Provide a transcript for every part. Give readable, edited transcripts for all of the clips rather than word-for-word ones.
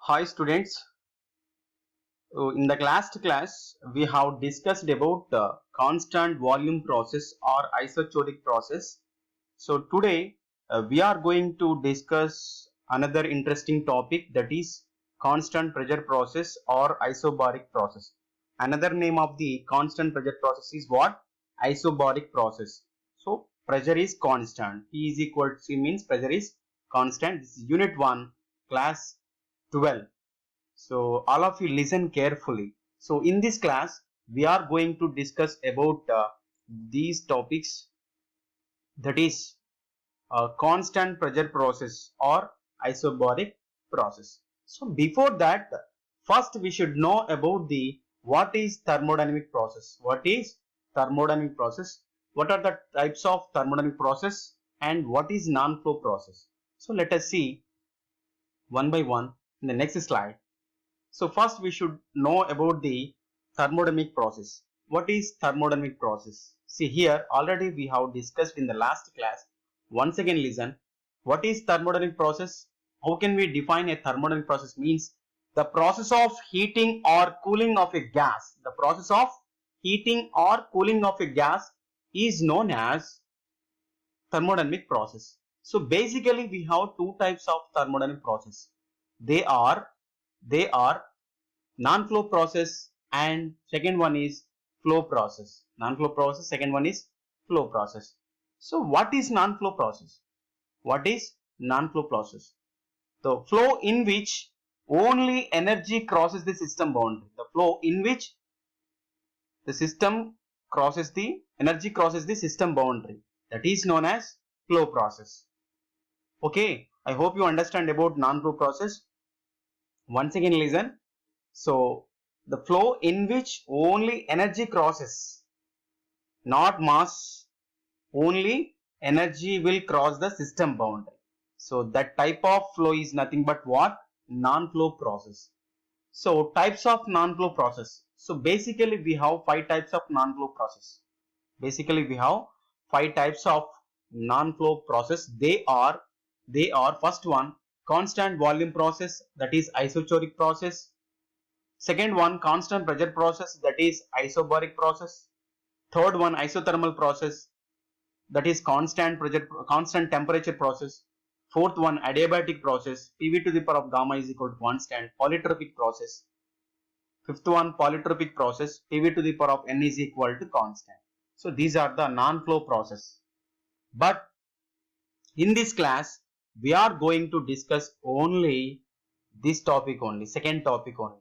Hi students. In the last class we have discussed about the constant volume process or isochoric process. So today we are going to discuss another interesting topic, that is constant pressure process or isobaric process. Another name of the constant pressure process is what? Isobaric process. So pressure is constant. P is equal to C means pressure is constant. This is unit 1, class 12. So all of you listen carefully. So in this class we are going to discuss about these topics, that is constant pressure process or isobaric process. So before that, first we should know about the what is thermodynamic process. What is thermodynamic process? What are the types of thermodynamic process and what is non-flow process? So let us see one by one in the next slide. So first we should know about the thermodynamic process. What is thermodynamic process? See here already we have discussed in the last class. Once again listen. What is thermodynamic process? How can we define a thermodynamic process? Means the process of heating or cooling of a gas. The process of heating or cooling of a gas is known as thermodynamic process. So basically we have two types of thermodynamic process. They are non-flow process and second one is flow process. Non-flow process, second one is flow process. So what is non-flow process? What is non-flow process? The flow in which only energy crosses the system boundary. The flow in which the system crosses the energy crosses the system boundary. That is known as flow process. Okay, I hope you understand about non-flow process. Once again listen. So the flow in which only energy crosses, not mass, only energy will cross the system boundary. So that type of flow is nothing but what? Non-flow process. So types of non-flow process. So basically we have five types of non-flow process. Basically we have five types of non-flow process. They are first one, constant volume process, that is isochoric process. Second one, constant pressure process, that is isobaric process. Third one, isothermal process, that is constant temperature process. Fourth one, adiabatic process, PV to the power of gamma is equal to constant, polytropic process. Fifth one, polytropic process, PV to the power of n is equal to constant. So these are the non-flow process. But in this class, we are going to discuss only this topic only, second topic only.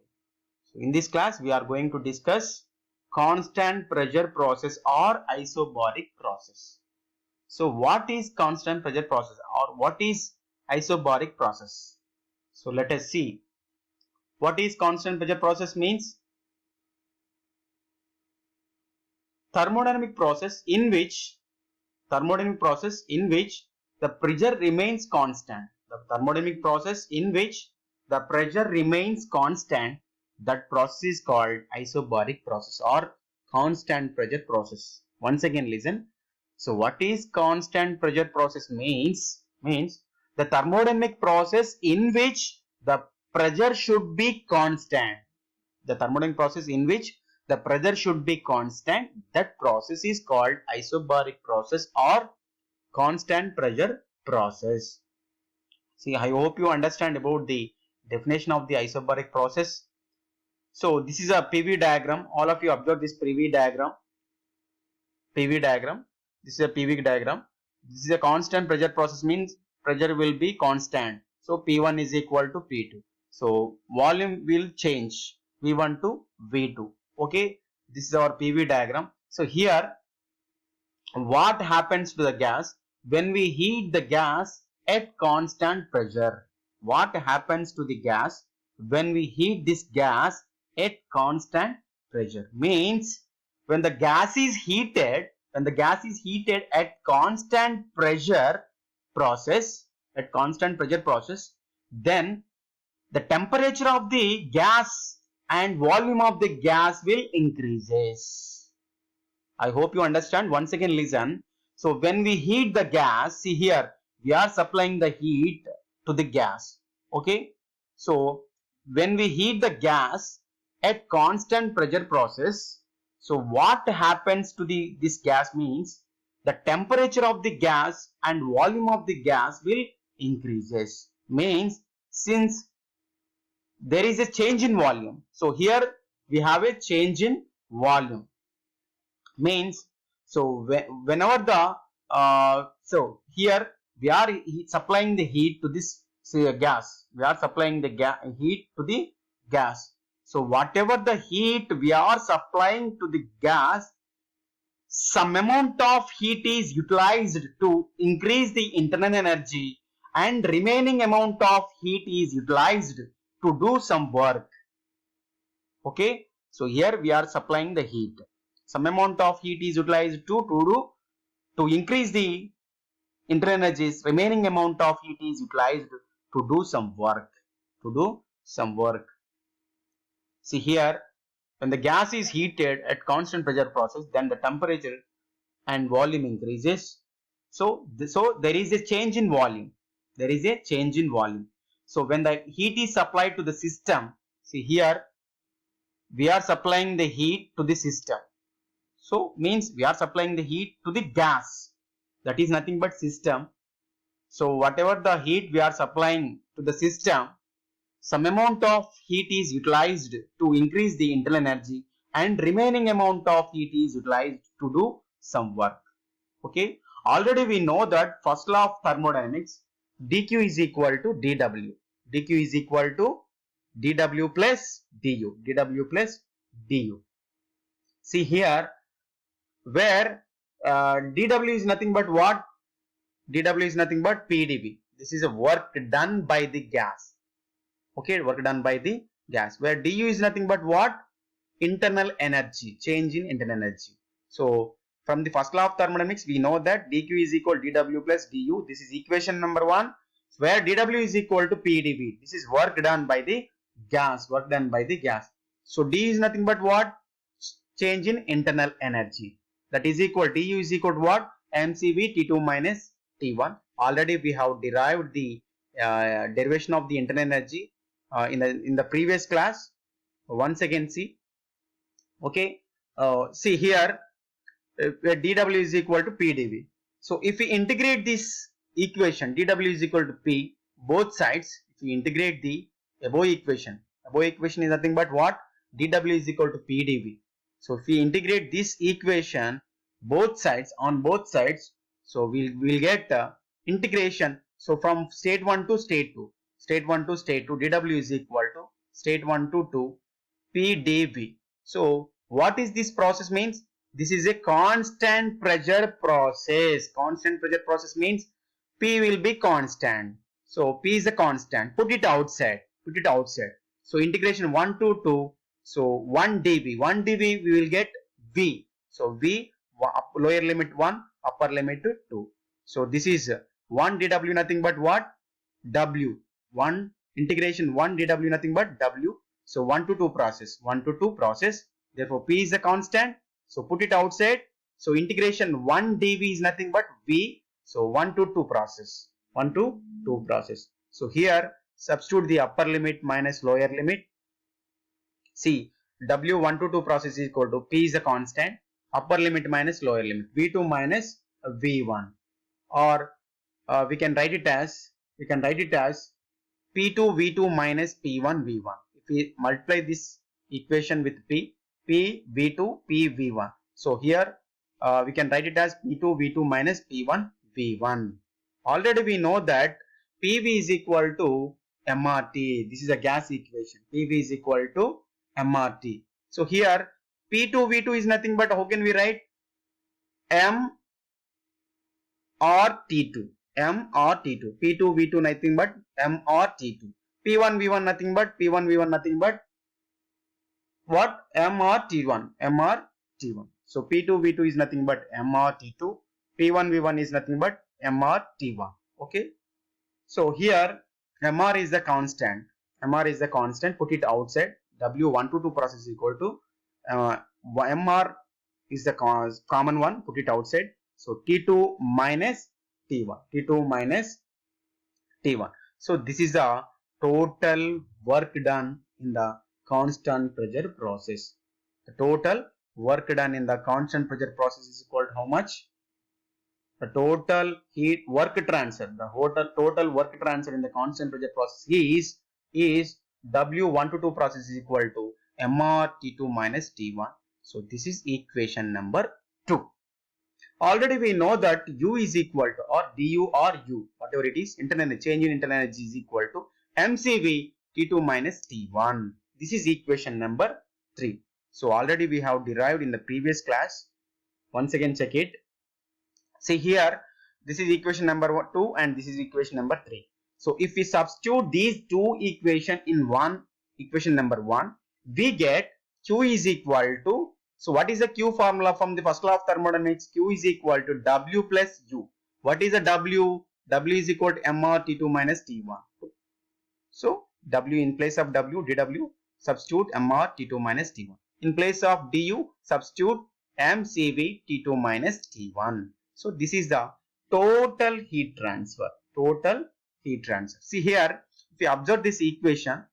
So in this class, we are going to discuss constant pressure process or isobaric process. So what is constant pressure process or what is isobaric process? So let us see. What is constant pressure process means? Thermodynamic process in which the pressure remains constant. The thermodynamic process in which the pressure remains constant, that process is called isobaric process or constant pressure process. Once again listen. So what is constant pressure process means? Means the thermodynamic process in which the pressure should be constant. The thermodynamic process in which the pressure should be constant, that process is called isobaric process or constant pressure process. See, I hope you understand about the definition of the isobaric process. So this is a PV diagram. All of you observe this PV diagram. PV diagram. This is a PV diagram. This is a constant pressure process, means pressure will be constant. So P1 is equal to P2. So volume will change V1 to V2. Okay. This is our PV diagram. So here what happens to the gas when we heat the gas at constant pressure? What happens to the gas when we heat this gas at constant pressure? Means when the gas is heated at constant pressure process, then the temperature of the gas and volume of the gas will increases. I hope you understand. Once again listen. So when we heat the gas, see here, we are supplying the heat to the gas. Okay. So when we heat the gas at constant pressure process, so what happens to this gas means the temperature of the gas and volume of the gas will increases. Means since there is a change in volume, so here we have a change in volume. Means so whenever the so here we are supplying the heat to this gas, we are supplying the heat to the gas. So whatever the heat we are supplying to the gas, some amount of heat is utilized to increase the internal energy and remaining amount of heat is utilized to do some work. Okay, so here we are supplying the heat, some amount of heat is utilized to increase the internal energies, remaining amount of heat is utilized to do some work. See here, when the gas is heated at constant pressure process, then the temperature and volume increases. So there is a change in volume. So when the heat is supplied to the system, see here we are supplying the heat to the system. So means we are supplying the heat to the gas. That is nothing but system. So whatever the heat we are supplying to the system, some amount of heat is utilized to increase the internal energy and remaining amount of heat is utilized to do some work. Okay, already we know that first law of thermodynamics, dq is equal to dw. dq is equal to dw plus du. See here where dw is nothing but what? dw is nothing but pdv. This is a work done by the gas. Okay, work done by the gas. Where du is nothing but what? Internal energy, change in internal energy. So from the first law of thermodynamics, we know that dq is equal to dw plus du. This is equation number 1, where dw is equal to pdv. This is work done by the gas. So d is nothing but what? Change in internal energy. That is equal, du is equal to what? mcv T2 minus T1. Already we have derived the derivation of the internal energy in the previous class. Once again see. Okay, see here where dw is equal to pdv. So if we integrate this equation, dw is equal to p, both sides, if we integrate the above equation is nothing but what? dw is equal to pdv. So if we integrate this equation both sides, so we'll get integration. So from state 1 to state 2, dw is equal to state 1 to 2 pdv. So what is this process means? This is a constant pressure process. Constant pressure process means P will be constant. So P is a constant. Put it outside. So integration 1 to 2. So 1 dV. 1 dV we will get V. So V, lower limit 1, upper limit 2. So this is 1 dW nothing but what? W. 1 integration 1 dW nothing but W. So 1 to 2 process. Therefore P is a constant. So put it outside. So integration 1 dV is nothing but V. So 1 to 2 process. So here substitute the upper limit minus lower limit. See, W 1 to 2 process is equal to P is a constant, upper limit minus lower limit, V2 minus V1. Or we can write it as P2 V2 minus P1 V1. If we multiply this equation with P V2 P V1. So here we can write it as P2 V2 minus P1 V1. Already we know that PV is equal to MRT. This is a gas equation. PV is equal to MRT. So here P2 V2 is nothing but, how can we write? M or T2. P2 V2 nothing but M or T2. P1 V1 nothing but what? M or T1. So P2 V2 is nothing but M or T2. P1 V1 is nothing but M or T1. Okay. So here Mr is the constant. Put it outside. W1 to 2 process is equal to Mr is the common one. Put it outside. So T2 minus T1. So this is the total work done in the constant pressure process. The total work done in the constant pressure process is equal to how much? The total heat work transfer, the total work transfer in the constant pressure process is W1 to 2 process is equal to mR T2 minus T1. So this is equation number 2. Already we know that U is equal to, or du or U, whatever it is, internal change in internal energy is equal to mCV T2 minus T1. This is equation number 3. So already we have derived in the previous class. Once again check it. See here, this is equation number 2 and this is equation number 3. So if we substitute these two equations in one equation number 1, we get Q is equal to, so what is the Q formula from the first law of thermodynamics? Q is equal to W plus U. What is the W? W is equal to mR T2 minus T1. So W, in place of W, dW, substitute mR T2 minus T1. In place of du, substitute mCV T2 minus T1. So this is the total heat transfer. Total heat transfer. See here, if you observe this equation,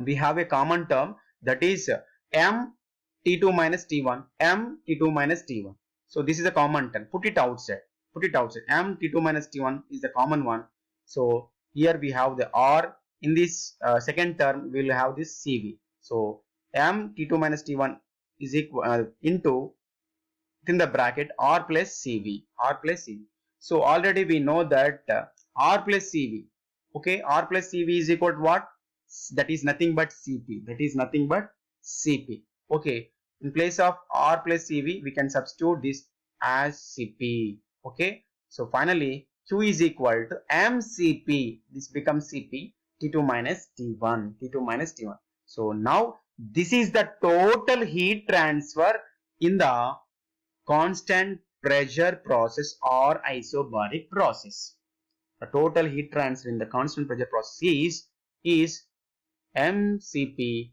we have a common term, that is m T2 minus T1, m T2 minus T1. So this is a common term. Put it outside. Put it outside. M T2 minus T1 is the common one. So here we have the R. In this second term, we will have this CV. So m T2 minus T1 is equal into, within the bracket, R plus CV. R plus CV. So already we know that R plus CV. Okay, R plus CV is equal to what? That is nothing but Cp. That is nothing but Cp. Okay, in place of R plus Cv, we can substitute this as Cp. Okay, so finally Q is equal to mCp. This becomes Cp T2 minus T1. T2 minus T1. So now this is the total heat transfer in the constant pressure process or isobaric process. The total heat transfer in the constant pressure process is mCp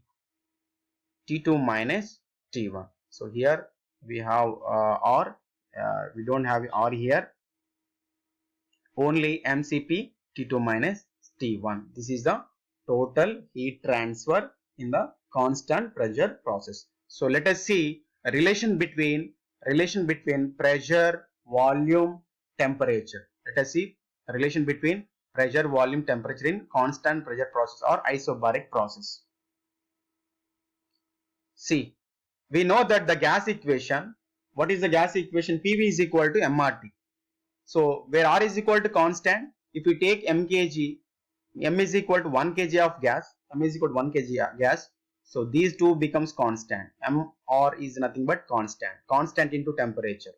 T2 minus T1. So here we have R, we don't have R here, only mCp T2 minus T1. This is the total heat transfer in the constant pressure process. So let us see a relation between pressure, volume, temperature. Let us see a relation between pressure, volume, temperature in constant pressure process or isobaric process. See, we know that the gas equation, what is the gas equation? PV is equal to mRT. So where R is equal to constant, if we take mkg, m is equal to 1 kg of gas, m is equal to 1 kg of gas. So these two becomes constant. mR is nothing but constant into temperature.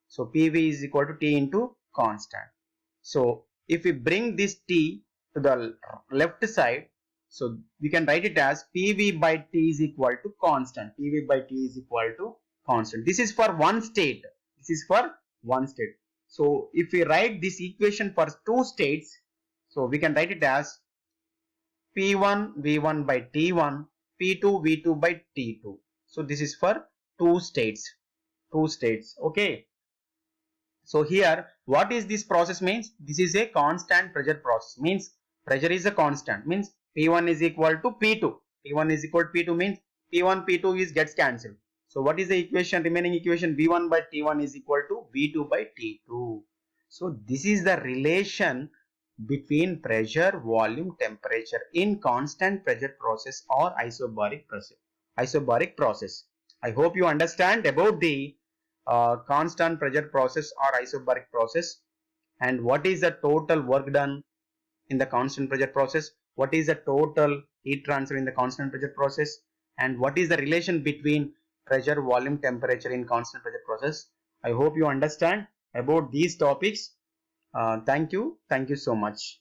So PV is equal to T into constant. So if we bring this T to the left side, so we can write it as PV by T is equal to constant. PV by T is equal to constant. This is for one state. This is for one state. So if we write this equation for two states, so we can write it as P1 V1 by T1, P2 V2 by T2. So this is for two states. Okay. So here, what is this process means? This is a constant pressure process. Means pressure is a constant. Means P1 is equal to P2. P1 is equal to P2 means P1 P2 gets cancelled. So what is the equation? Remaining equation V1 by T1 is equal to V2 by T2. So this is the relation between pressure, volume, temperature in constant pressure process or isobaric process. I hope you understand about the constant pressure process or isobaric process, and what is the total work done in the constant pressure process, what is the total heat transfer in the constant pressure process, and what is the relation between pressure, volume, temperature in constant pressure process. I hope you understand about these topics. Thank you so much.